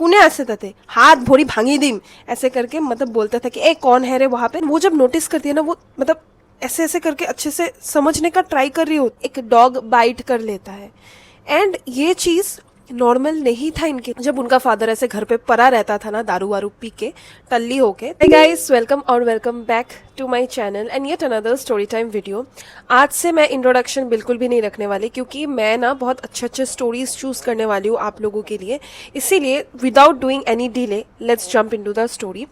कुने ऐसे थे, हाथ भोरी भांगी दिम ऐसे करके मतलब बोलता था कि ए कौन है रे वहां पे। वो जब नोटिस करती है ना, वो मतलब ऐसे ऐसे करके अच्छे से समझने का ट्राई कर रही हो, एक डॉग बाइट कर लेता है। एंड ये चीज नॉर्मल नहीं था इनके, जब उनका फादर ऐसे घर पे पड़ा रहता था ना, दारू वारू पी के टल्ली होके। हे गाइस, वेलकम और welcome back to my channel and yet another story time video. आज से मैं इंट्रोडक्शन बिल्कुल भी नहीं रखने वाली, क्योंकि मैं ना बहुत अच्छे अच्छे स्टोरीज चूज करने वाली हूँ आप लोगों के लिए। इसीलिए without doing any delay let's jump into the story.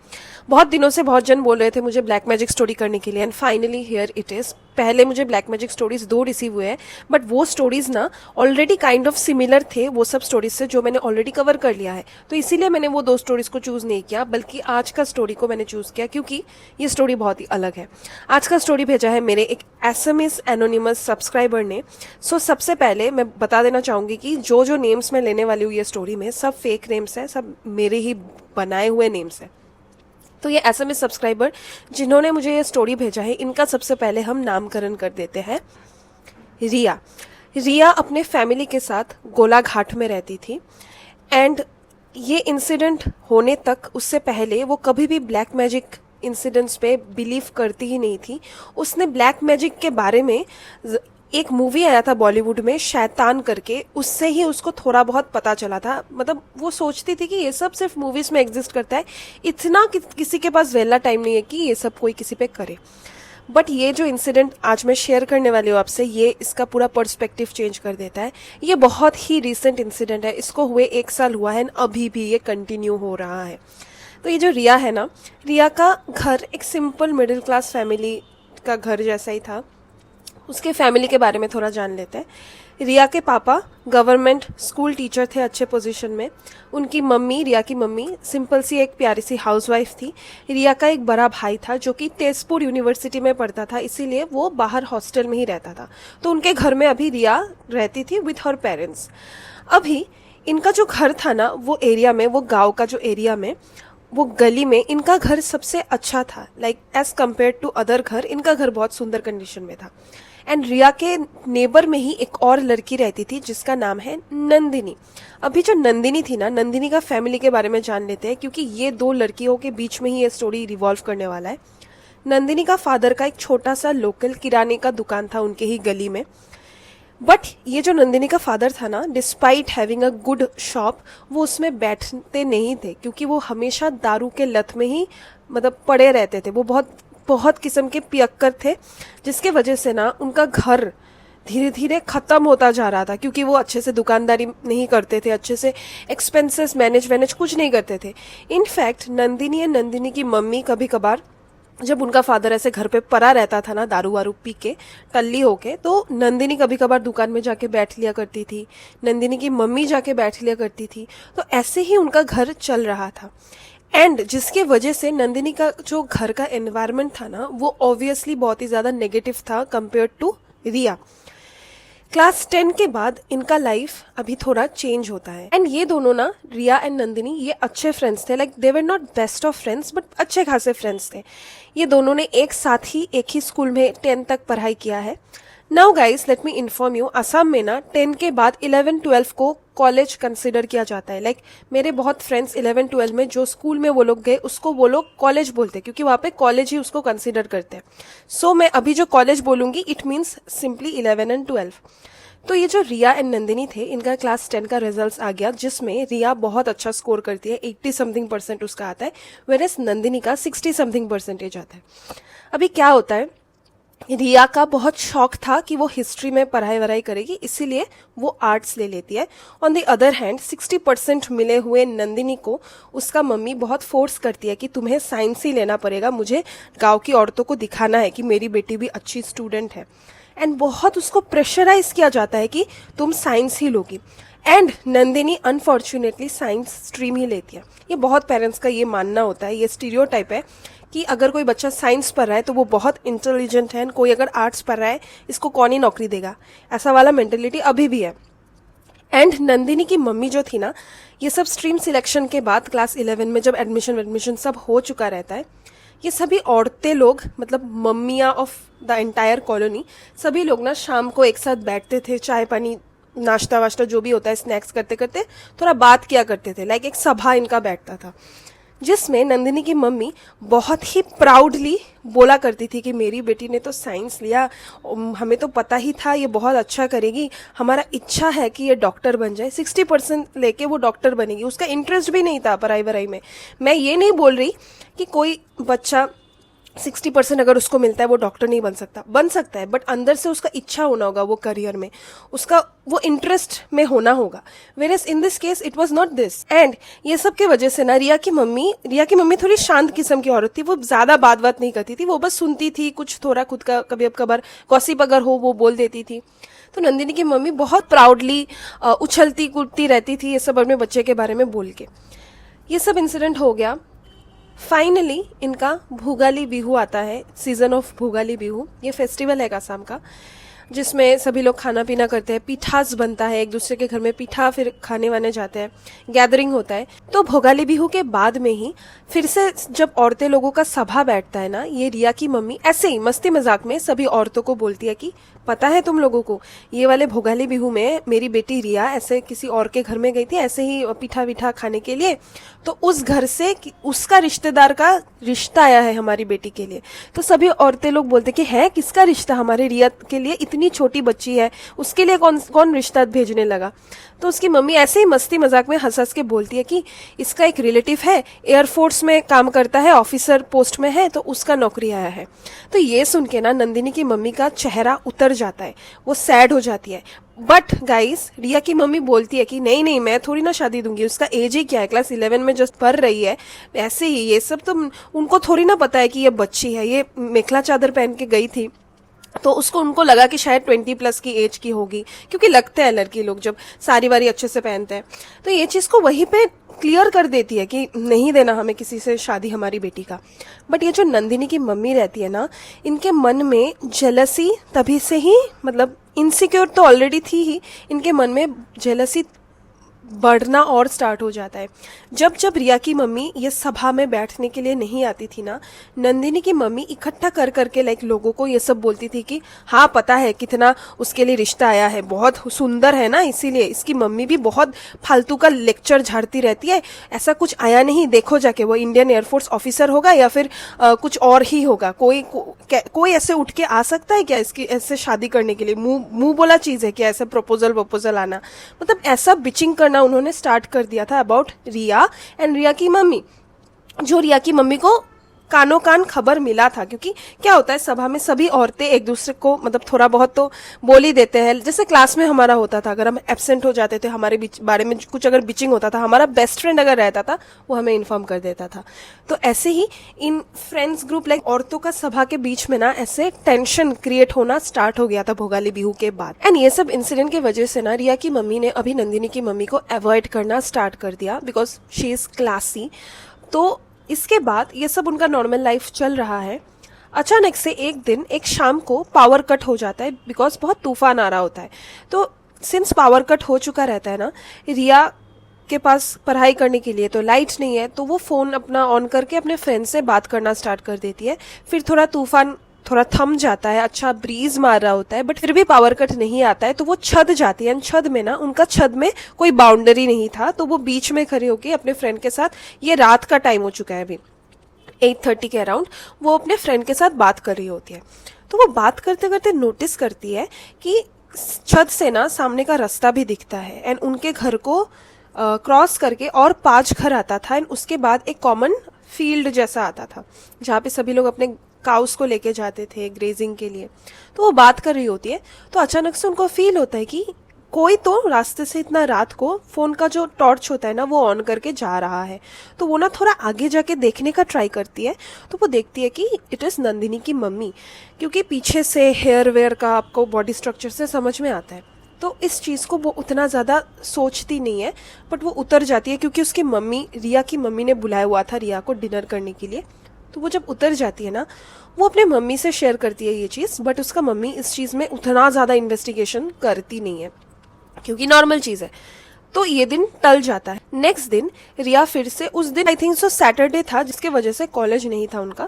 बहुत दिनों से बहुत जन बोल रहे थे मुझे ब्लैक मैजिक स्टोरी करने के लिए, and finally here it is. पहले मुझे ब्लैक मैजिक स्टोरीज 2 रिसीव हुए हैं, बट वो स्टोरीज ना ऑलरेडी काइंड ऑफ सिमिलर थे वो सब स्टोरीज से जो मैंने ऑलरेडी कवर कर लिया है। तो इसीलिए मैंने वो 2 स्टोरीज को चूज नहीं किया, बल्कि आज का स्टोरी को मैंने चूज किया, क्योंकि ये स्टोरी बहुत ही अलग है। आज का स्टोरी भेजा है मेरे एक एसएमएस एनोनिमस सब्सक्राइबर ने। सो सबसे पहले मैं बता देना चाहूंगी कि जो जो नेम्स मैं लेने वाली हूँ ये स्टोरी में, सब फेक नेम्स है, सब मेरे ही बनाए हुए नेम्स है। तो ये एसएमएस सब्सक्राइबर जिन्होंने मुझे ये स्टोरी भेजा है, इनका सबसे पहले हम नामकरण कर देते हैं। रिया। रिया अपने फैमिली के साथ गोलाघाट में रहती थी, एंड ये इंसिडेंट होने तक उससे पहले वो कभी भी ब्लैक मैजिक इंसिडेंट्स पे बिलीव करती ही नहीं थी। उसने ब्लैक मैजिक के बारे में एक मूवी आया था बॉलीवुड में शैतान करके, उससे ही उसको थोड़ा बहुत पता चला था। मतलब वो सोचती थी कि ये सब सिर्फ मूवीज में एग्जिस्ट करता है, इतना किसी के पास वेला टाइम नहीं है कि ये सब कोई किसी पे करे। बट ये जो इंसिडेंट आज मैं शेयर करने वाली हूँ आपसे, ये इसका पूरा पर्सपेक्टिव चेंज कर देता है। ये बहुत ही रिसेंट इंसिडेंट है, इसको हुए 1 साल हुआ है, अभी भी ये कंटिन्यू हो रहा है। तो ये जो रिया है ना, रिया का घर एक सिंपल मिडिल क्लास फैमिली का घर जैसा ही था। उसके फैमिली के बारे में थोड़ा जान लेते हैं। रिया के पापा गवर्नमेंट स्कूल टीचर थे, अच्छे पोजीशन में। उनकी मम्मी, रिया की मम्मी, सिंपल सी एक प्यारी सी हाउसवाइफ थी। रिया का एक बड़ा भाई था जो कि तेजपुर यूनिवर्सिटी में पढ़ता था, इसीलिए वो बाहर हॉस्टल में ही रहता था। तो उनके घर में अभी रिया रहती थी विथ हर पेरेंट्स। अभी इनका जो घर था ना, वो एरिया में, वो गाँव का जो एरिया में, वो गली में इनका घर सबसे अच्छा था। Like as compare to other घर, इनका घर बहुत सुंदर कंडीशन में था। एंड रिया के नेबर में ही एक और लड़की रहती थी जिसका नाम है नंदिनी। अभी जो नंदिनी थी ना, नंदिनी का फैमिली के बारे में जान लेते हैं, क्योंकि ये 2 लड़कियों के बीच में ही ये स्टोरी रिवॉल्व करने वाला है। नंदिनी का फादर का एक छोटा सा लोकल किराने का दुकान था उनके ही गली में। बट ये जो नंदिनी का फादर था ना, despite having a good shop, वो उसमें बैठते नहीं थे, क्योंकि वो हमेशा दारू के लत में ही मतलब पड़े रहते थे। वो बहुत बहुत किस्म के पियक्कर थे, जिसके वजह से ना उनका घर धीरे धीरे खत्म होता जा रहा था, क्योंकि वो अच्छे से दुकानदारी नहीं करते थे, अच्छे से एक्सपेंसेस मैनेज कुछ नहीं करते थे। इनफैक्ट नंदिनी एंड नंदिनी की मम्मी कभी कभार, जब उनका फादर ऐसे घर पे पड़ा रहता था ना दारू वारू पी के टल्ली होके, तो नंदिनी कभी कभार दुकान में जाके बैठ लिया करती थी, नंदिनी की मम्मी जाके बैठ लिया करती थी। तो ऐसे ही उनका घर चल रहा था। एंड जिसके वजह से नंदिनी का जो घर का एनवायरनमेंट था ना, वो ऑब्वियसली बहुत ही ज्यादा नेगेटिव था कंपेयर टू रिया। क्लास 10 के बाद इनका लाइफ अभी थोड़ा चेंज होता है। एंड ये दोनों ना, रिया एंड नंदिनी, ये अच्छे फ्रेंड्स थे। Like they were not best of friends, but अच्छे खासे फ्रेंड्स थे। ये दोनों ने एक साथ ही एक ही स्कूल में 10 तक पढ़ाई किया है। Now guys, let me inform you, Assam में ना 10 के बाद 11-12 को कॉलेज कंसिडर किया जाता है। लाइक मेरे बहुत फ्रेंड्स 11-12 में जो स्कूल में वो लोग गए, उसको वो लोग कॉलेज बोलते हैं, क्योंकि वहाँ पे कॉलेज ही उसको कंसिडर करते हैं। सो मैं अभी जो कॉलेज बोलूंगी, इट मीन्स सिंपली 11 एंड 12। तो ये जो रिया एंड नंदिनी थे, इनका क्लास 10 का रिजल्ट आ गया, जिसमें रिया बहुत अच्छा स्कोर करती है, 80 समथिंग परसेंट उसका आता है, वेरएस नंदिनी का 60 समथिंग परसेंटेज आता है। अभी क्या होता है, रिया का बहुत शौक था कि वो हिस्ट्री में पढ़ाई वढ़ाई करेगी, इसीलिए वो आर्ट्स ले लेती है। ऑन द अदर हैंड 60% मिले हुए नंदिनी को उसका मम्मी बहुत फोर्स करती है कि तुम्हें साइंस ही लेना पड़ेगा, मुझे गांव की औरतों को दिखाना है कि मेरी बेटी भी अच्छी स्टूडेंट है। एंड बहुत उसको प्रेशराइज किया जाता है कि तुम साइंस ही लोगी। And Nandini unfortunately science stream ही लेती है। ये बहुत पेरेंट्स का ये मानना होता है, ये स्टीरियोटाइप है कि अगर कोई बच्चा साइंस पढ़ रहा है तो वो बहुत इंटेलिजेंट है, कोई अगर आर्ट्स पढ़ रहा है इसको कौन ही नौकरी देगा, ऐसा वाला मेंटेलिटी अभी भी है। एंड नंदिनी की मम्मी जो थी ना, ये सब स्ट्रीम सिलेक्शन के बाद क्लास 11 में जब एडमिशन सब हो चुका रहता है, ये सभी औरतें लोग, मतलब मम्मियाँ ऑफ द एंटायर कॉलोनी, सभी लोग ना शाम को एक साथ बैठते थे, चाय पानी नाश्ता वाश्ता जो भी होता है स्नैक्स करते करते थोड़ा बात किया करते थे। लाइक एक सभा इनका बैठता था, जिसमें नंदिनी की मम्मी बहुत ही प्राउडली बोला करती थी कि मेरी बेटी ने तो साइंस लिया, हमें तो पता ही था ये बहुत अच्छा करेगी, हमारा इच्छा है कि ये डॉक्टर बन जाए। 60% लेके वो डॉक्टर बनेगी। उसका इंटरेस्ट भी नहीं था पढ़ाई वढ़ाई में। मैं ये नहीं बोल रही कि कोई बच्चा 60% अगर उसको मिलता है वो डॉक्टर नहीं बन सकता है, बट अंदर से उसका इच्छा होना होगा वो करियर में, उसका वो इंटरेस्ट में होना होगा। Whereas in this case it was not this. And ये सब के वजह से ना रिया की मम्मी थोड़ी शांत किस्म की औरत थी। वो ज्यादा बात नहीं करती थी, वो बस सुनती थी, कुछ थोड़ा खुद का कभी कभार गॉसिप अगर हो वो बोल देती थी। तो नंदिनी की मम्मी बहुत प्राउडली उछलती कूदती रहती थी ये सब अपने बच्चे के बारे में बोल के। ये सब इंसिडेंट हो गया। फाइनली इनका भोगाली बिहू आता है, सीजन ऑफ भोगाली बिहू। ये फेस्टिवल है आसाम का, जिसमें सभी लोग खाना पीना करते हैं, पीठास बनता है, एक दूसरे के घर में पीठा फिर खाने वाने जाते हैं, गैदरिंग होता है। तो भोगाली बिहू के बाद में ही फिर से जब औरतें लोगों का सभा बैठता है ना, ये रिया की मम्मी ऐसे ही मस्ती मजाक में सभी औरतों को बोलती है कि पता है तुम लोगों को, ये वाले भोगाली बिहू में मेरी बेटी रिया ऐसे किसी और के घर में गई थी ऐसे ही पीठा वीठा खाने के लिए, तो उस घर से उसका रिश्तेदार का रिश्ता आया है हमारी बेटी के लिए। तो सभी औरतें लोग बोलते कि है किसका रिश्ता, हमारे रिया के लिए इतनी छोटी बच्ची है, उसके लिए कौन रिश्ता भेजने लगा। तो उसकी मम्मी ऐसे ही मस्ती मजाक में हंस हंस के बोलती है कि इसका एक रिलेटिव है, एयरफोर्स में काम करता है, ऑफिसर पोस्ट में है, तो उसका नौकरी आया है। तो ये सुन के ना नंदिनी की मम्मी का चेहरा उतर जाता है, वो सैड हो जाती है। बट गाइस रिया की मम्मी बोलती है कि नहीं मैं थोड़ी ना शादी दूंगी, उसका एज ही क्या है, क्लास 11 में जस्ट पढ़ रही है, ऐसे ही ये सब तो उनको थोड़ी ना पता है कि ये बच्ची है। ये मेखला चादर पहन के गई थी तो उनको लगा कि शायद 20+ की एज की होगी, क्योंकि लगते हैं लड़की लोग जब सारी वारी अच्छे से पहनते हैं। तो ये चीज को वहीं पे क्लियर कर देती है कि नहीं देना हमें किसी से शादी हमारी बेटी का। बट ये जो नंदिनी की मम्मी रहती है ना, इनके मन में जेलसी तभी से ही, मतलब इनसिक्योर तो ऑलरेडी थी ही, इनके मन में जेलसी बढ़ना और स्टार्ट हो जाता है। जब रिया की मम्मी ये सभा में बैठने के लिए नहीं आती थी ना, नंदिनी की मम्मी इकट्ठा कर करके लाइक लोगों को ये सब बोलती थी कि हाँ पता है कितना उसके लिए रिश्ता आया है, बहुत सुंदर है ना, इसीलिए इसकी मम्मी भी बहुत फालतू का लेक्चर झाड़ती रहती है, ऐसा कुछ आया नहीं, देखो जाके वो इंडियन एयरफोर्स ऑफिसर होगा या फिर कुछ और ही होगा, कोई ऐसे उठ के आ सकता है क्या इसकी ऐसे शादी करने के लिए, मुंह बोला चीज है क्या ऐसे प्रपोजल आना। मतलब ऐसा बिचिंग करना उन्होंने स्टार्ट कर दिया था अबाउट रिया एंड रिया की मम्मी, जो रिया की मम्मी को कानों कान खबर मिला था। क्योंकि क्या होता है सभा में सभी औरतें एक दूसरे को मतलब थोड़ा बहुत तो बोल ही देते हैं। जैसे क्लास में हमारा होता था, अगर हम एब्सेंट हो जाते थे, हमारे बारे में कुछ अगर बिचिंग होता था, हमारा बेस्ट फ्रेंड अगर रहता था वो हमें इन्फॉर्म कर देता था। तो ऐसे ही इन फ्रेंड्स ग्रुप लाइक औरतों का सभा के बीच में ना ऐसे टेंशन क्रिएट होना स्टार्ट हो गया था भोगाली बिहू के बाद। एंड ये सब इंसिडेंट की वजह से ना रिया की मम्मी ने अभी नंदिनी की मम्मी को अवॉइड करना स्टार्ट कर दिया, बिकॉज शी इज क्लासी। तो इसके बाद ये सब उनका नॉर्मल लाइफ चल रहा है। अचानक से एक दिन एक शाम को पावर कट हो जाता है, बिकॉज बहुत तूफान आ रहा होता है। तो सिंस पावर कट हो चुका रहता है ना, रिया के पास पढ़ाई करने के लिए तो लाइट नहीं है, तो वो फोन अपना ऑन करके अपने फ्रेंड से बात करना स्टार्ट कर देती है। फिर तूफान थोड़ा थम जाता है, अच्छा ब्रीज मार रहा होता है, बट फिर भी पावर कट नहीं आता है। तो वो छत जाती है, छत में ना उनका छत में कोई बाउंड्री नहीं था, तो वो बीच में खड़े होके अपने फ्रेंड के साथ, ये रात का टाइम हो चुका है अभी 8:30 के अराउंड, वो अपने फ्रेंड के साथ बात कर रही होती है। तो वो बात करते करते नोटिस करती है कि छत से ना सामने का रास्ता भी दिखता है, एंड उनके घर को क्रॉस करके और 5 घर आता था, एंड उसके बाद एक कॉमन फील्ड जैसा आता था जहाँ पे सभी लोग अपने काउस को लेके जाते थे ग्रेजिंग के लिए। तो वो बात कर रही होती है, तो अचानक से उनको फील होता है कि कोई तो रास्ते से इतना रात को फोन का जो टॉर्च होता है ना वो ऑन करके जा रहा है। तो वो ना थोड़ा आगे जाके देखने का ट्राई करती है, तो वो देखती है कि इट इज नंदिनी की मम्मी, क्योंकि पीछे से हेयर वेयर का आपको बॉडी स्ट्रक्चर से समझ में आता है। तो इस चीज़ को वो उतना ज़्यादा सोचती नहीं है, बट वो उतर जाती है क्योंकि उसकी मम्मी, रिया की मम्मी ने बुलाया हुआ था रिया को डिनर करने के लिए। तो वो जब उतर जाती है ना, वो अपने मम्मी से शेयर करती है ये चीज़, बट उसका मम्मी इस चीज़ में उतना ज़्यादा इन्वेस्टिगेशन करती नहीं है क्योंकि नॉर्मल चीज़ है। तो ये दिन टल जाता है। नेक्स्ट दिन रिया फिर से, उस दिन आई थिंक सो सैटरडे था जिसके वजह से कॉलेज नहीं था उनका,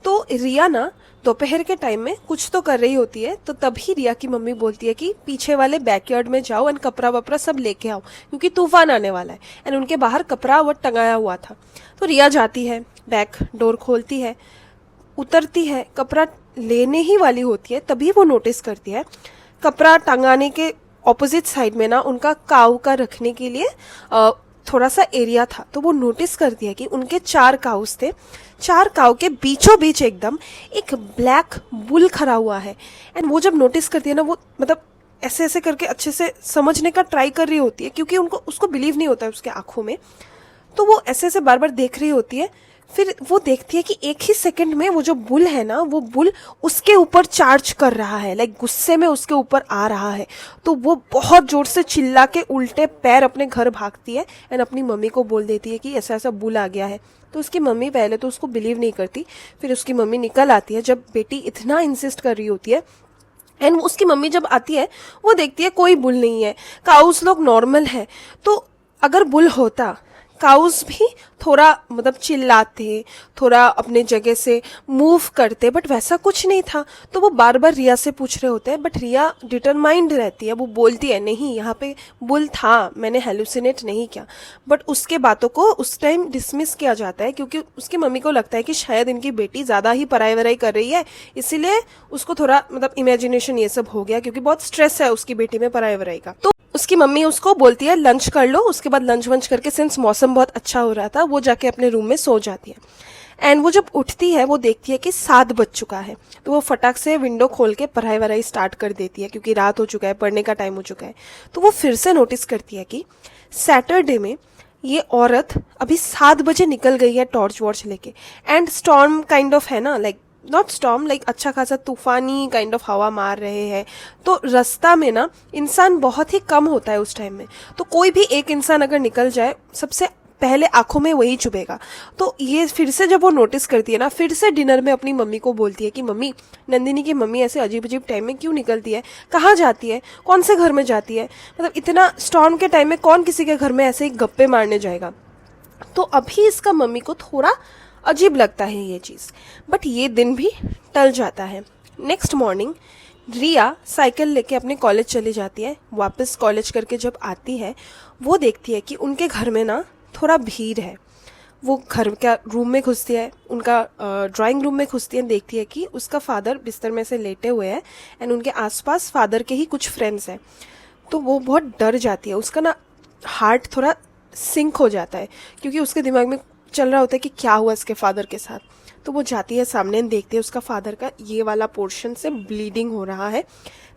तो रिया ना दोपहर के टाइम में कुछ तो कर रही होती है, तो तभी रिया की मम्मी बोलती है कि पीछे वाले बैकयार्ड में जाओ एंड कपड़ा वपड़ा सब लेके आओ क्योंकि तूफान आने वाला है। एंड उनके बाहर कपड़ा वो टंगाया हुआ था। तो रिया जाती है, बैक डोर खोलती है, उतरती है, कपड़ा लेने ही वाली होती है, तभी वो नोटिस करती है कपड़ा टंगाने के ऑपोजिट साइड में ना उनका काऊ का रखने के लिए थोड़ा सा एरिया था। तो वो नोटिस करती है कि उनके 4 काउस थे, 4 काउ के बीचों बीच एकदम एक ब्लैक बुल खड़ा हुआ है। एंड वो जब नोटिस करती है ना, वो मतलब ऐसे ऐसे करके अच्छे से समझने का ट्राई कर रही होती है क्योंकि उसको बिलीव नहीं होता है उसके आंखों में। तो वो ऐसे ऐसे बार बार देख रही होती है। फिर वो देखती है कि एक ही सेकंड में वो जो बुल है ना, वो बुल उसके ऊपर चार्ज कर रहा है, लाइक गुस्से में उसके ऊपर आ रहा है। तो वो बहुत जोर से चिल्ला के उल्टे पैर अपने घर भागती है एंड अपनी मम्मी को बोल देती है कि ऐसा ऐसा बुल आ गया है। तो उसकी मम्मी पहले तो उसको बिलीव नहीं करती, फिर उसकी मम्मी निकल आती है जब बेटी इतना इंसिस्ट कर रही होती है। एंड उसकी मम्मी जब आती है वो देखती है कोई बुल नहीं है, काउस लोग नॉर्मल है। तो अगर बुल होता, काउस भी थोड़ा मतलब चिल्लाते, थोड़ा अपने जगह से मूव करते, बट वैसा कुछ नहीं था। तो वो बार बार रिया से पूछ रहे होते हैं, बट रिया डिटरमाइंड रहती है, वो बोलती है नहीं यहाँ पे बुल था, मैंने हेलुसिनेट नहीं किया। बट उसके बातों को उस टाइम डिसमिस किया जाता है क्योंकि उसकी मम्मी को लगता है कि शायद इनकी बेटी ज़्यादा ही पढ़ाई वराई कर रही है, इसीलिए उसको थोड़ा मतलब इमेजिनेशन ये सब हो गया क्योंकि बहुत स्ट्रेस है उसकी बेटी में पढ़ाई वराई का। तो उसकी मम्मी उसको बोलती है लंच कर लो। उसके बाद लंच वंच करके, सिंस मौसम बहुत अच्छा हो रहा था, वो जाके अपने रूम में सो जाती है। एंड वो जब उठती है वो देखती है कि 7 बज चुका है। तो वो फटाक से विंडो खोल के पढ़ाई वढ़ाई स्टार्ट कर देती है क्योंकि रात हो चुका है, पढ़ने का टाइम हो चुका है। तो वो फिर से नोटिस करती है कि सैटरडे में ये औरत अभी 7 बजे निकल गई है टॉर्च वॉर्च लेके। एंड स्टॉर्म काइंड ऑफ है ना, लाइक नॉट स्टॉर्म, लाइक अच्छा खासा तूफानी काइंड ऑफ हवा मार रहे हैं। तो रास्ता में ना इंसान बहुत ही कम होता है उस टाइम में। तो कोई भी एक इंसान अगर निकल जाए, सबसे पहले आंखों में वही चुभेगा। तो ये फिर से जब वो नोटिस करती है ना, फिर से डिनर में अपनी मम्मी को बोलती है कि मम्मी, नंदिनी की मम्मी ऐसे अजीब अजीब टाइम में क्यों निकलती है, कहाँ जाती है, कौन से घर में जाती है, मतलब इतना स्टॉर्म के टाइम में कौन किसी के घर में ऐसे ही गप्पे मारने जाएगा। तो अभी इसका मम्मी को थोड़ा अजीब लगता है ये चीज़, बट ये दिन भी टल जाता है। नेक्स्ट मॉर्निंग रिया साइकिल लेके अपने कॉलेज चली जाती है। वापस कॉलेज करके जब आती है वो देखती है कि उनके घर में ना थोड़ा भीड़ है। वो घर का रूम में घुसती है, उनका ड्राइंग रूम में घुसती है, देखती है कि उसका फादर बिस्तर में से लेटे हुए हैं एंड उनके आसपास फादर के ही कुछ फ्रेंड्स हैं। तो वो बहुत डर जाती है, उसका ना हार्ट थोड़ा सिंक हो जाता है क्योंकि उसके दिमाग में चल रहा होता है कि क्या हुआ इसके फादर के साथ। तो वो जाती है सामने, देखती है उसका फादर का ये वाला पोर्शन से ब्लीडिंग हो रहा है।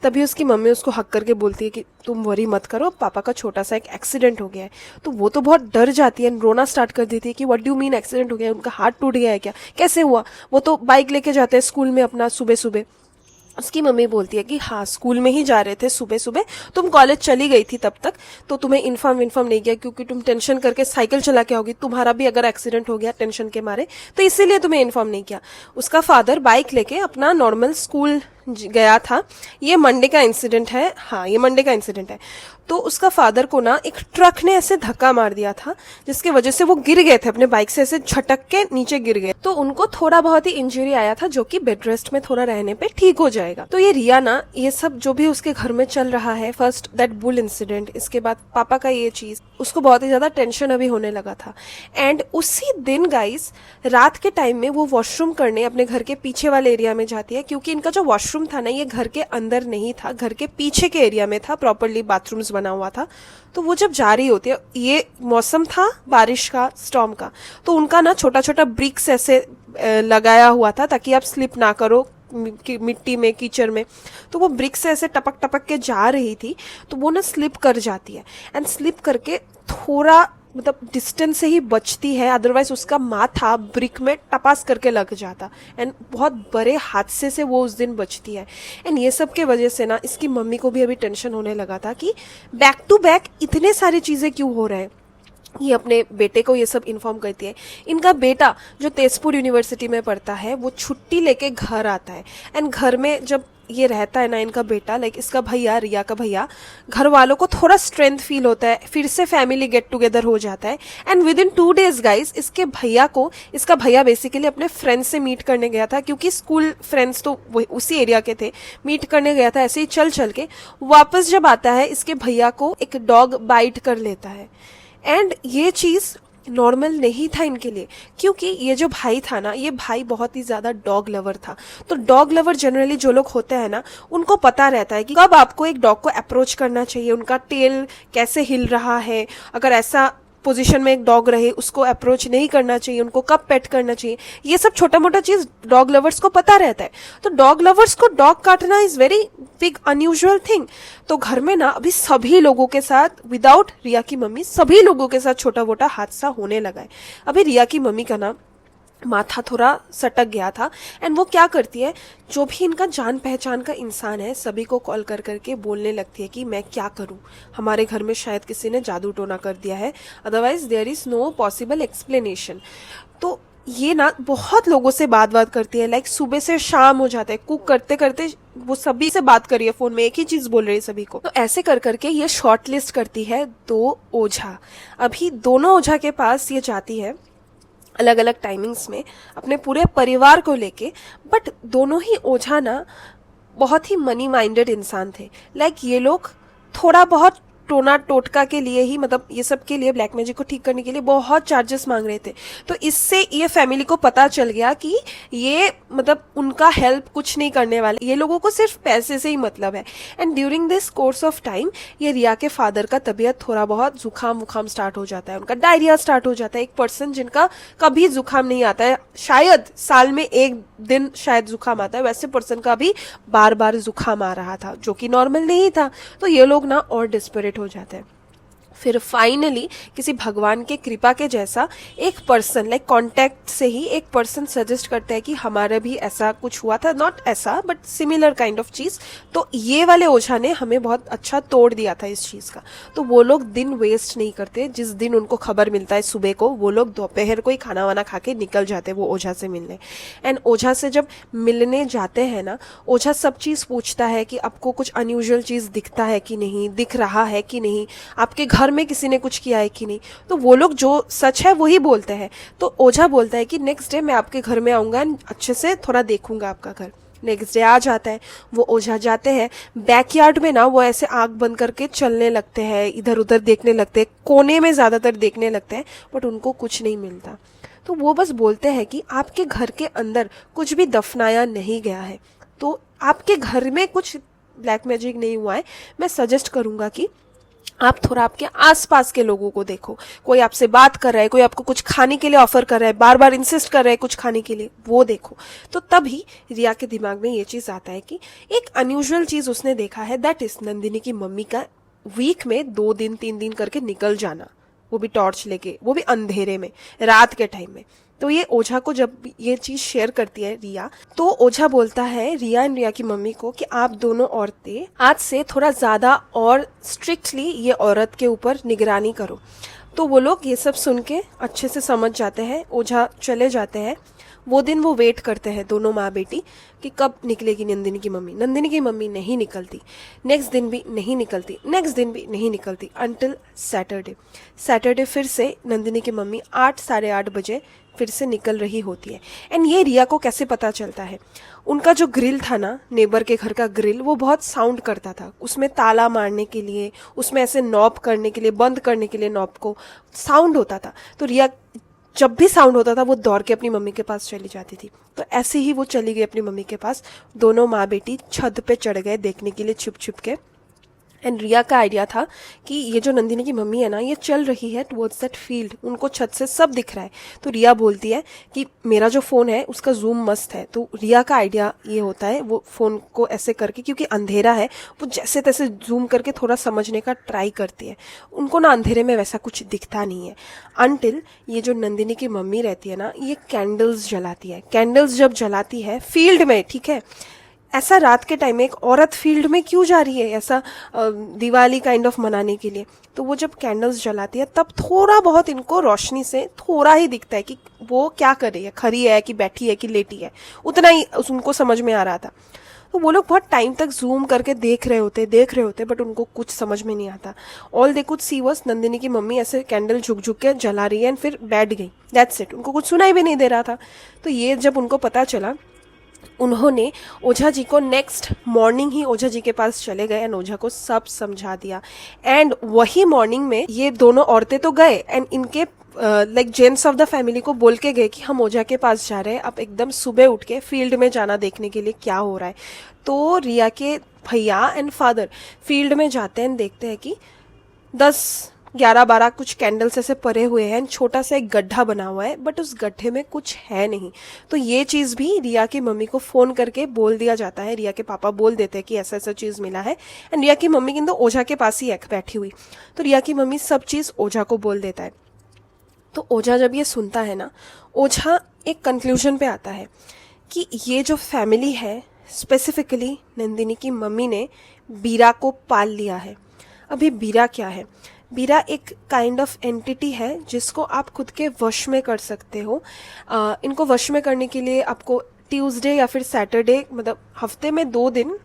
तभी उसकी मम्मी उसको हक करके बोलती है कि तुम वरी मत करो, पापा का छोटा सा एक एक्सीडेंट हो गया है। तो वो तो बहुत डर जाती है, रोना स्टार्ट कर देती है कि व्हाट डू मीन एक्सीडेंट हो गया है, उनका हाथ टूट गया है क्या, कैसे हुआ। वो तो बाइक लेके जाते हैं स्कूल में अपना सुबह सुबह। उसकी मम्मी बोलती है कि हाँ, स्कूल में ही जा रहे थे सुबह सुबह, तुम कॉलेज चली गई थी तब तक, तो तुम्हें इन्फॉर्म नहीं किया क्योंकि तुम टेंशन करके साइकिल चला के आओगी, तुम्हारा भी अगर एक्सीडेंट हो गया टेंशन के मारे, तो इसीलिए तुम्हें इन्फॉर्म नहीं किया। उसका फादर बाइक लेके अपना नॉर्मल स्कूल गया था। ये मंडे का इंसिडेंट है, हाँ ये मंडे का इंसिडेंट है। तो उसका फादर को ना एक ट्रक ने ऐसे धक्का मार दिया था जिसकी वजह से वो गिर गए थे, अपने बाइक से ऐसे झटक के नीचे गिर गए। तो उनको थोड़ा बहुत ही इंजरी आया था जो कि बेड रेस्ट में थोड़ा रहने पे ठीक हो जाएगा। तो ये रिया ना, ये सब जो भी उसके घर में चल रहा है, फर्स्ट दैट बुल इंसिडेंट, इसके बाद पापा का ये चीज, उसको बहुत ही ज्यादा टेंशन अभी होने लगा था। एंड उसी दिन गाइस रात के टाइम में वो वॉशरूम करने अपने घर के पीछे वाले एरिया में जाती है क्योंकि इनका जो वॉशरूम था ना, ये घर के अंदर नहीं था, घर के पीछे के एरिया में था, प्रॉपरली बाथरूम्स बना हुआ था। तो वो जब जा रही होती है, ये मौसम था बारिश का, स्टॉर्म का, तो उनका ना छोटा छोटा ब्रिक्स ऐसे लगाया हुआ था ताकि आप स्लिप ना करो मिट्टी में, कीचड़ में। तो वो ब्रिक्स से ऐसे टपक टपक के जा रही थी, तो वो ना स्लिप कर जाती है एंड स्लिप करके थोड़ा मतलब डिस्टेंस से ही बचती है, अदरवाइज उसका माथा ब्रिक में टपास करके लग जाता एंड बहुत बड़े हादसे से वो उस दिन बचती है। एंड ये सब के वजह से ना इसकी मम्मी को भी अभी टेंशन होने लगा था कि बैक टू बैक इतने सारी चीज़ें क्यों हो रहे हैं। ये अपने बेटे को ये सब इन्फॉर्म करती है। इनका बेटा जो तेजपुर यूनिवर्सिटी में पढ़ता है वो छुट्टी लेके घर आता है, एंड घर में जब ये रहता है ना इनका बेटा, लाइक इसका भैया, रिया का भैया, घर वालों को थोड़ा स्ट्रेंथ फील होता है, फिर से फैमिली गेट टुगेदर हो जाता है। And with in 2 days guys, इसके भैया को, इसका भैया बेसिकली अपने फ्रेंड्स से मीट करने गया था, क्योंकि स्कूल फ्रेंड्स तो उसी एरिया के थे, मीट करने गया था ऐसे ही चल चल के। वापस जब आता है इसके भैया को एक डॉग बाइट कर लेता है, एंड ये चीज़ नॉर्मल नहीं था इनके लिए, क्योंकि ये जो भाई था ना, ये भाई बहुत ही ज़्यादा डॉग लवर था। तो डॉग लवर जनरली जो लोग होते हैं ना, उनको पता रहता है कि कब आपको एक डॉग को अप्रोच करना चाहिए, उनका टेल कैसे हिल रहा है, अगर ऐसा पोजीशन में एक डॉग रहे उसको अप्रोच नहीं करना चाहिए, उनको कब पेट करना चाहिए, ये सब छोटा मोटा चीज डॉग लवर्स को पता रहता है। तो डॉग लवर्स को डॉग काटना is very big unusual thing. तो घर में ना अभी सभी लोगों के साथ, विदाउट रिया की मम्मी, सभी लोगों के साथ छोटा मोटा हादसा होने लगा है। अभी रिया की मम्मी का ना माथा थोड़ा सटक गया था, एंड वो क्या करती है, जो भी इनका जान पहचान का इंसान है सभी को कॉल कर करके बोलने लगती है कि मैं क्या करूं, हमारे घर में शायद किसी ने जादू टोना कर दिया है, otherwise there is no possible explanation. तो ये ना बहुत लोगों से बात करती है, लाइक सुबह से शाम हो जाता है, कुक करते करते वो सभी से बात कर रही है फोन में, एक ही चीज बोल रही है सभी को। तो ऐसे कर करके ये शॉर्ट लिस्ट करती है 2 ओझा। अभी दोनों ओझा के पास ये जाती है अलग अलग टाइमिंग्स में अपने पूरे परिवार को लेके, बट दोनों ही ओझा ना बहुत ही मनी माइंडेड इंसान थे। लाइक ये लोग थोड़ा बहुत टोना टोटका के लिए ही, मतलब ये सब के लिए, ब्लैक मैजिक को ठीक करने के लिए बहुत चार्जेस मांग रहे थे। तो इससे ये फैमिली को पता चल गया कि ये मतलब उनका हेल्प कुछ नहीं करने वाले, ये लोगों को सिर्फ पैसे से ही मतलब है। And during this course of time ये रिया के फादर का तबीयत थोड़ा बहुत जुकाम वुखाम स्टार्ट हो जाता है, उनका डायरिया स्टार्ट हो जाता है। एक पर्सन जिनका कभी जुकाम नहीं आता है, शायद साल में 1 दिन शायद जुकाम आता है, वैसे पर्सन का भी बार बार जुकाम आ रहा था, जो कि नॉर्मल नहीं था। तो ये लोग ना और डिस्परेट हो जाते हैं। फिर फाइनली किसी भगवान के कृपा के जैसा एक पर्सन, लाइक कॉन्टेक्ट से ही एक पर्सन सजेस्ट करता है कि हमारा भी ऐसा कुछ हुआ था, नॉट ऐसा बट सिमिलर काइंड ऑफ चीज। तो ये वाले ओझा ने हमें बहुत अच्छा तोड़ दिया था इस चीज का। तो वो लोग दिन वेस्ट नहीं करते, जिस दिन उनको खबर मिलता है सुबह को, वो लोग दोपहर को ही खाना वाना खा के निकल जाते वो ओझा से मिलने। एंड ओझा से जब मिलने जाते हैं ना, ओझा सब चीज पूछता है कि आपको कुछ अनयूजुअल चीज दिखता है कि नहीं, दिख रहा है कि नहीं, आपके घर में किसी ने कुछ किया है कि नहीं। तो वो लोग जो सच है वही बोलते हैं। तो ओझा बोलता है कि नेक्स्ट डे मैं आपके घर में आऊंगा, अच्छे से थोड़ा देखूंगा आपका घर। नेक्स्ट डे आ जाता है, वो ओझा जाते हैं बैकयार्ड में ना, वो ऐसे आंख बंद करके चलने लगते हैं, इधर उधर देखने लगते हैं, कोने में ज्यादातर देखने लगते हैं, बट उनको कुछ नहीं मिलता। तो वो बस बोलते हैं कि आपके घर के अंदर कुछ भी दफनाया नहीं गया है, तो आपके घर में कुछ ब्लैक मैजिक नहीं हुआ है। मैं सजेस्ट करूंगा कि आप थोड़ा आपके आसपास के लोगों को देखो, कोई आपसे बात कर रहा है, कोई आपको कुछ खाने के लिए ऑफर कर रहा है, बार बार इंसिस्ट कर रहा है कुछ खाने के लिए, वो देखो। तो तभी रिया के दिमाग में ये चीज आता है कि एक अनयूजुअल चीज उसने देखा है, दैट इज नंदिनी की मम्मी का वीक में 2 दिन 3 दिन करके निकल जाना, वो भी टॉर्च लेके, वो भी अंधेरे में, रात के टाइम में। तो ये ओझा को जब ये चीज शेयर करती है रिया, तो ओझा बोलता है रिया एंड रिया की मम्मी को कि आप दोनों औरतें आज से थोड़ा ज्यादा और स्ट्रिक्टली ये औरत के ऊपर निगरानी करो। तो वो लोग ये सब सुन के अच्छे से समझ जाते हैं, ओझा चले जाते हैं। वो दिन वो वेट करते हैं दोनों माँ बेटी कि कब निकलेगी नंदिनी की मम्मी। नंदिनी की मम्मी नहीं निकलती, नेक्स्ट दिन भी नहीं निकलती, नेक्स्ट दिन भी नहीं निकलती, अंटिल सैटरडे। सैटरडे फिर से नंदिनी की मम्मी 8 साढ़े 8 बजे फिर से निकल रही होती है। एंड ये रिया को कैसे पता चलता है, उनका जो ग्रिल था ना, नेबर के घर का ग्रिल, वो बहुत साउंड करता था, उसमें ताला मारने के लिए, उसमें ऐसे नॉब करने के लिए, बंद करने के लिए नॉब को साउंड होता था। तो रिया जब भी साउंड होता था वो दौड़ के अपनी मम्मी के पास चली जाती थी। तो ऐसे ही वो चली गई अपनी मम्मी के पास, दोनों माँ बेटी छत पे चढ़ गए देखने के लिए छुप छुप के। एंड रिया का आइडिया था कि ये जो नंदिनी की मम्मी है ना, ये चल रही है टुवर्ड्स दैट फील्ड, उनको छत से सब दिख रहा है। तो रिया बोलती है कि मेरा जो फ़ोन है उसका जूम मस्त है। तो रिया का आइडिया ये होता है, वो फ़ोन को ऐसे करके, क्योंकि अंधेरा है, वो जैसे तैसे जूम करके थोड़ा समझने का ट्राई करती है। उनको ना अंधेरे में वैसा कुछ दिखता नहीं है, अनटिल ये जो नंदिनी की मम्मी रहती है ना, ये कैंडल्स जलाती है। कैंडल्स जब जलाती है फील्ड में, ठीक है, ऐसा रात के टाइम में एक औरत फील्ड में क्यों जा रही है ऐसा दिवाली काइंड ऑफ मनाने के लिए? तो वो जब कैंडल्स जलाती है तब थोड़ा बहुत इनको रोशनी से थोड़ा ही दिखता है कि वो क्या कर रही है, खड़ी है कि बैठी है कि लेटी है, उतना ही उनको समझ में आ रहा था। तो वो लोग बहुत टाइम तक जूम करके देख रहे होते बट उनको कुछ समझ में नहीं आता। All they could see was Nandini की मम्मी ऐसे कैंडल झुक झुक के जला रही है एंड फिर बैठ गई, दैट्स इट। उनको कुछ सुनाई भी नहीं दे रहा था। तो ये जब उनको पता चला, उन्होंने ओझा जी को नेक्स्ट मॉर्निंग ही ओझा जी के पास चले गए एंड ओझा को सब समझा दिया। एंड वही मॉर्निंग में ये दोनों औरतें तो गए एंड इनके like gents of the family को बोल के गए कि हम ओझा के पास जा रहे हैं, आप एकदम सुबह उठ के फील्ड में जाना देखने के लिए क्या हो रहा है। तो रिया के भैया एंड फादर फील्ड में जाते हैं, देखते हैं कि 10-11-12 कुछ कैंडल्स ऐसे परे हुए हैं, छोटा सा एक गड्ढा बना हुआ है बट उस गड्ढे में कुछ है नहीं। तो ये चीज़ भी रिया की मम्मी को फ़ोन करके बोल दिया जाता है। रिया के पापा बोल देते हैं कि ऐसा ऐसा चीज़ मिला है एंड रिया की मम्मी किंतु ओझा के पास ही है बैठी हुई। तो रिया की मम्मी सब चीज़ ओझा को बोल देता है। तो ओझा जब ये सुनता है ना, ओझा एक कंक्लूजन पे आता है कि ये जो फैमिली है, स्पेसिफिकली नंदिनी की मम्मी ने बीरा को पाल लिया है। अभी बीरा क्या है? बीरा एक काइंड ऑफ एंटिटी है जिसको आप खुद के वश में कर सकते हो। इनको वश में करने के लिए आपको ट्यूसडे या फिर सैटरडे, मतलब हफ्ते में 2 दिन,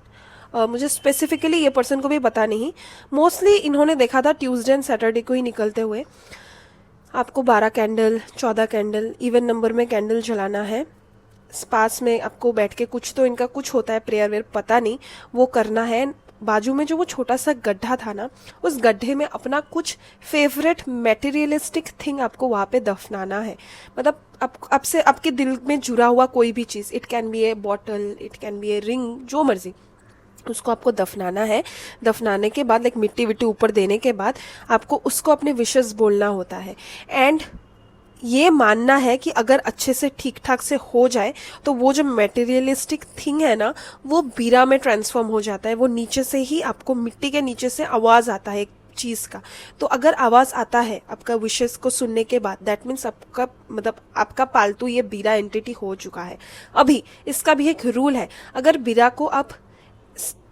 मुझे स्पेसिफिकली ये पर्सन को भी पता नहीं, मोस्टली इन्होंने देखा था ट्यूसडे एंड सैटरडे को ही निकलते हुए। आपको 12 कैंडल, 14 कैंडल, इवन नंबर में कैंडल जलाना है। पास में आपको बैठ के कुछ तो इनका कुछ होता है, प्रेयर वेयर पता नहीं, वो करना है। बाजू में जो वो छोटा सा गड्ढा था ना, उस गड्ढे में अपना कुछ फेवरेट मेटेरियलिस्टिक थिंग आपको वहाँ पे दफनाना है। मतलब आपसे आपके दिल में जुड़ा हुआ कोई भी चीज़, it can be a bottle, it can be a ring, जो मर्जी, उसको आपको दफनाना है। दफनाने के बाद लाइक मिट्टी विट्टी ऊपर देने के बाद आपको उसको अपने विशेस बोलना होता है एंड ये मानना है कि अगर अच्छे से ठीक ठाक से हो जाए तो वो जो मटेरियलिस्टिक थिंग है ना, वो बीरा में ट्रांसफॉर्म हो जाता है। वो नीचे से ही आपको, मिट्टी के नीचे से आवाज़ आता है एक चीज़ का। तो अगर आवाज़ आता है आपका विशेस को सुनने के बाद, दैट मीन्स आपका, मतलब आपका पालतू ये बीरा एंटिटी हो चुका है। अभी इसका भी एक रूल है, अगर बीरा को आप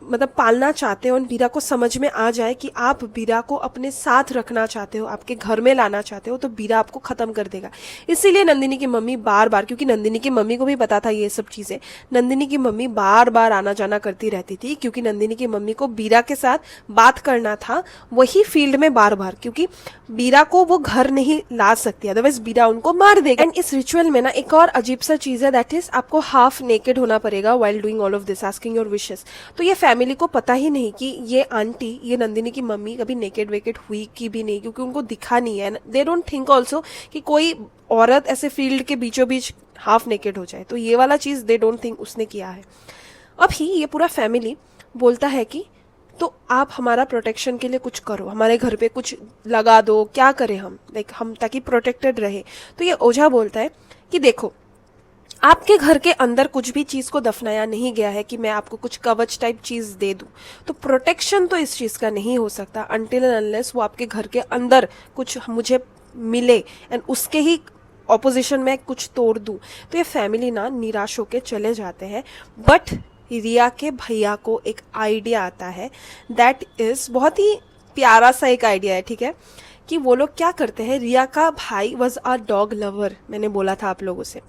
मतलब पालना चाहते हो और बीरा को समझ में आ जाए कि आप बीरा को अपने साथ रखना चाहते हो, आपके घर में लाना चाहते हो, तो बीरा आपको खत्म कर देगा। इसीलिए नंदिनी की मम्मी बार बार, क्योंकि नंदिनी की मम्मी को भी पता था ये सब चीजें, नंदिनी की मम्मी बार बार आना जाना करती रहती थी, क्योंकि नंदिनी की मम्मी को बीरा के साथ बात करना था वही फील्ड में बार बार, क्योंकि बीरा को वो घर नहीं ला सकती, अदरवाइज बीरा उनको मार देगा। एंड इस रिचुअल में ना एक और अजीब सा चीज है, दैट इज आपको हाफ नेकेड होना पड़ेगा while doing all of this, asking your wishes. तो ये फैमिली को पता ही नहीं कि ये आंटी, ये नंदिनी की मम्मी कभी नेकेड वेकेड हुई की भी नहीं, क्योंकि उनको दिखा नहीं है। दे डोंट थिंक ऑल्सो कि कोई औरत ऐसे फील्ड के बीचों बीच हाफ नेकेड हो जाए, तो ये वाला चीज दे डोंट थिंक उसने किया है। अभी ये पूरा फैमिली बोलता है कि तो आप हमारा प्रोटेक्शन के लिए कुछ करो, हमारे घर पे कुछ लगा दो, क्या करें हम, लाइक हम ताकि प्रोटेक्टेड रहे। तो ये ओझा बोलता है कि देखो, आपके घर के अंदर कुछ भी चीज को दफनाया नहीं गया है कि मैं आपको कुछ कवच टाइप चीज दे दूं, तो प्रोटेक्शन तो इस चीज का नहीं हो सकता अनटिल एंड अनलेस वो आपके घर के अंदर कुछ मुझे मिले एंड उसके ही ऑपोजिशन में कुछ तोड़ दूं। तो ये फैमिली ना निराश होके चले जाते हैं। बट रिया के भैया को एक आइडिया आता है, दैट इज बहुत ही प्यारा सा एक आइडिया है, ठीक है, कि वो लोग क्या करते हैं, रिया का भाई वॉज अ डॉग लवर, मैंने बोला था आप लोगों से,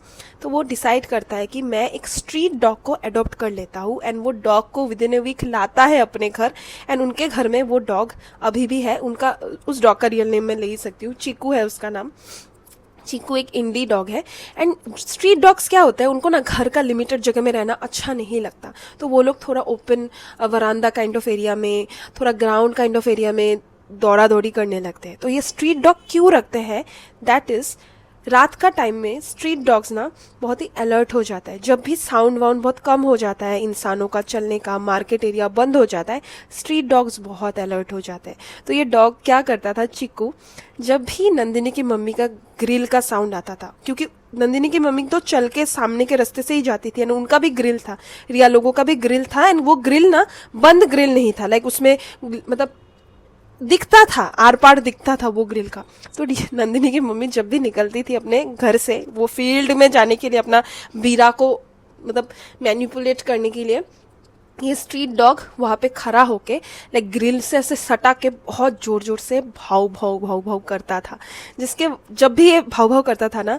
तो वो डिसाइड करता है कि मैं एक स्ट्रीट डॉग को अडॉप्ट कर लेता हूँ एंड वो डॉग को विद इन ए वीक लाता है अपने घर। एंड उनके घर में वो डॉग अभी भी है, उनका उस डॉग का रियल नेम मैं ले ही सकती हूँ, चीकू है उसका नाम। चीकू एक इंडी डॉग है। एंड स्ट्रीट डॉग्स क्या होता है, उनको ना घर का लिमिटेड जगह में रहना अच्छा नहीं लगता, तो वो लोग थोड़ा ओपन वरांदा काइंड ऑफ एरिया में, थोड़ा ग्राउंड काइंड ऑफ एरिया में दौड़ा दौड़ी करने लगते हैं। तो ये स्ट्रीट डॉग क्यों रखते हैं, दैट इज रात का टाइम में स्ट्रीट डॉग्स ना बहुत ही अलर्ट हो जाता है। जब भी साउंड वाउंड बहुत कम हो जाता है, इंसानों का चलने का, मार्केट एरिया बंद हो जाता है, स्ट्रीट डॉग्स बहुत अलर्ट हो जाते हैं। तो ये डॉग क्या करता था, चिक्कू, जब भी नंदिनी की मम्मी का ग्रिल का साउंड आता था, क्योंकि नंदिनी की मम्मी तो चल के सामने के रास्ते से ही जाती थी, उनका भी ग्रिल था, रिया लोगों का भी ग्रिल था, एंड वो ग्रिल ना बंद ग्रिल नहीं था, लाइक उसमें मतलब दिखता था, आर पार दिखता था वो ग्रिल का। तो नंदिनी की मम्मी जब भी निकलती थी अपने घर से वो फील्ड में जाने के लिए, अपना बीरा को मतलब मैनिपुलेट करने के लिए, ये स्ट्रीट डॉग वहाँ पे खड़ा होके लाइक ग्रिल से ऐसे सटा के बहुत जोर जोर से भाव भाव भाव भाव करता था, जिसके जब भी ये भाव भाव करता था ना,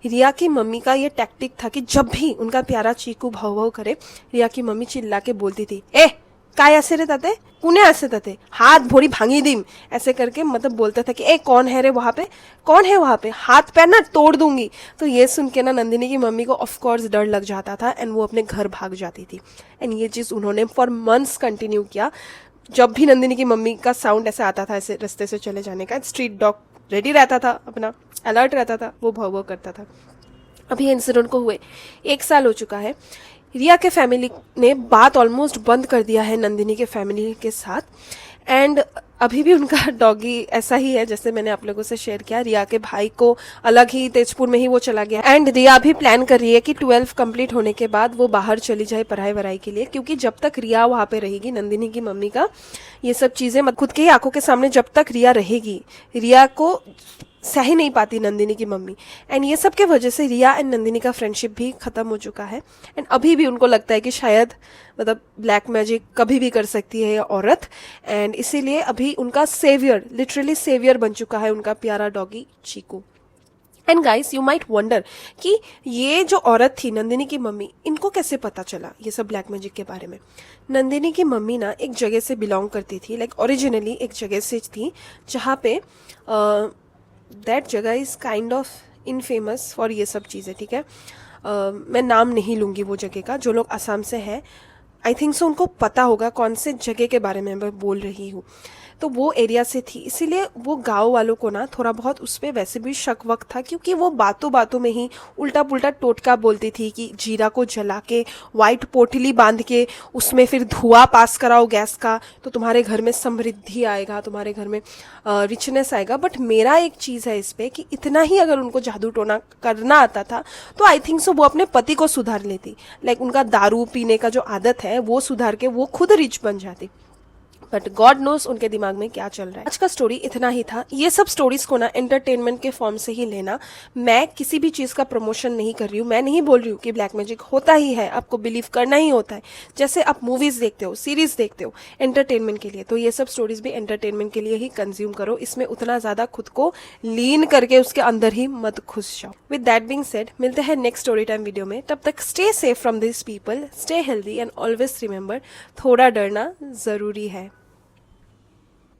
रिया की मम्मी का ये टैक्टिक था कि जब भी उनका प्यारा चीकू भाव भाव करे, रिया की मम्मी चिल्ला के बोलती थी, ए काय ऐसे रे ताते, कुने ऐसे ताते, हाथ भोरी भांगी दिम, ऐसे करके मतलब बोलता था कि ए कौन है रे वहां पे, कौन है वहां पे, हाथ पैर ना तोड़ दूंगी। तो ये सुन के ना नंदिनी की मम्मी को ऑफ कोर्स डर लग जाता था एंड वो अपने घर भाग जाती थी। एंड ये चीज उन्होंने फॉर मंथ्स कंटिन्यू किया। जब भी नंदिनी की मम्मी का साउंड ऐसे आता था ऐसे रास्ते से चले जाने का, स्ट्रीट डॉग रेडी रहता था, अपना अलर्ट रहता था, वो भाव भाव करता था। अभी इंसिडेंट को हुए 1 साल हो चुका है। रिया के फैमिली ने बात ऑलमोस्ट बंद कर दिया है नंदिनी के फैमिली के साथ, एंड अभी भी उनका डॉगी ऐसा ही है जैसे मैंने आप लोगों से शेयर किया। रिया के भाई को अलग ही तेजपुर में ही वो चला गया, एंड रिया भी प्लान कर रही है कि 12 कंप्लीट होने के बाद वो बाहर चली जाए पढ़ाई वढ़ाई के लिए, क्योंकि जब तक रिया वहां पे रहेगी, नंदिनी की मम्मी का ये सब चीजें खुद के ही आंखों के सामने जब तक रिया रहेगी, रिया को सह ही नहीं पाती नंदिनी की मम्मी। एंड ये सब के वजह से रिया एंड नंदिनी का फ्रेंडशिप भी खत्म हो चुका है। एंड अभी भी उनको लगता है कि शायद मतलब ब्लैक मैजिक कभी भी कर सकती है ये औरत, एंड इसीलिए अभी उनका सेवियर, लिटरली सेवियर बन चुका है उनका प्यारा doggy Chiku. And guys, you might wonder कि ये जो औरत थी नंदिनी की मम्मी, इनको कैसे पता चला ये सब ब्लैक मैजिक के बारे में। नंदिनी की मम्मी ना एक जगह से बिलोंग करती थी, लाइक ओरिजिनली एक जगह से थी जहाँ पे दैट जगह is kind of infamous for ये सब चीज़ें, ठीक है। मैं नाम नहीं लूँगी वो जगह का। जो लोग असम से हैं, आई थिंक सो उनको पता होगा कौन से जगह के बारे में मैं बोल रही हूँ। तो वो एरिया से थी, इसीलिए वो गांव वालों को ना थोड़ा बहुत उस पर वैसे भी शक वक्त था, क्योंकि वो बातों बातों में ही उल्टा पुल्टा टोटका बोलती थी कि जीरा को जला के वाइट पोटली बांध के उसमें फिर धुआं पास कराओ गैस का, तो तुम्हारे घर में समृद्धि आएगा, तुम्हारे घर में रिचनेस आएगा। बट मेरा एक चीज़ है इस पर कि इतना ही अगर उनको जादू टोना करना आता था तो आई थिंक सो वो अपने पति को सुधार लेती, लाइक उनका दारू पीने का जो आदत है वो सुधार के वो खुद रिच बन जाती। बट गॉड नोस उनके दिमाग में क्या चल रहा है। आज का स्टोरी इतना ही था। ये सब स्टोरीज को ना एंटरटेनमेंट के फॉर्म से ही लेना। मैं किसी भी चीज का प्रमोशन नहीं कर रही हूँ। मैं नहीं बोल रही हूँ कि ब्लैक मैजिक होता ही है, आपको बिलीव करना ही होता है। जैसे आप मूवीज देखते हो, सीरीज देखते हो एंटरटेनमेंट के लिए, तो ये सब स्टोरीज भी एंटरटेनमेंट के लिए ही कंज्यूम करो। इसमें उतना ज्यादा खुद को लीन करके उसके अंदर ही मत घुस जाओ। विद दैट बीइंग सेड, मिलते हैं नेक्स्ट स्टोरी टाइम वीडियो में। तब तक stay safe from this people, stay healthy and always remember, थोड़ा डरना जरूरी है।